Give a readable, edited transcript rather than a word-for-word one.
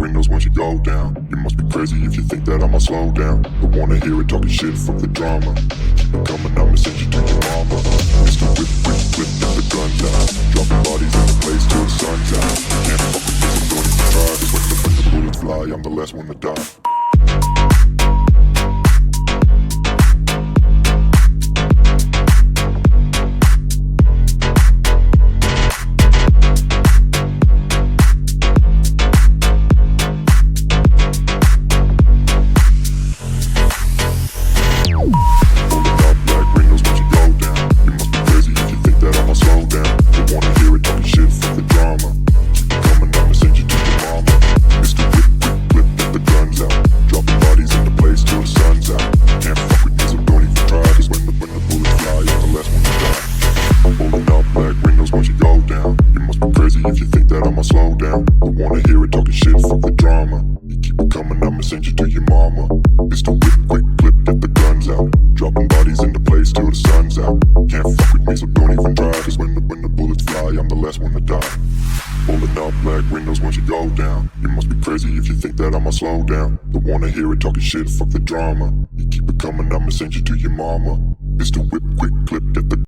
windows once you go down. You must be crazy if you think that I'ma slow down. Don't wanna hear it talking shit, fuck the drama. Keep it coming, I'ma send you to your mama. Mr. Whip, whip, whip, get the guns out. Dropping bodies in the place till the sun's out. Can't fuck with me, so don't even try. Cause when the bullets fly, I'm the last one to die. If you think that I'ma slow down, don't wanna hear it talking shit, fuck the drama. You keep it coming, I'ma send you to your mama. It's the whip, quick clip, get the guns out. Dropping bodies into place till the sun's out. Can't fuck with me, so don't even try. Cause when the bullets fly, I'm the last one to die. Pulling up black windows once you go down. You must be crazy if you think that I'ma slow down. Don't wanna hear it talking shit, fuck the drama. You keep it coming, I'ma send you to your mama. It's the whip, quick clip, get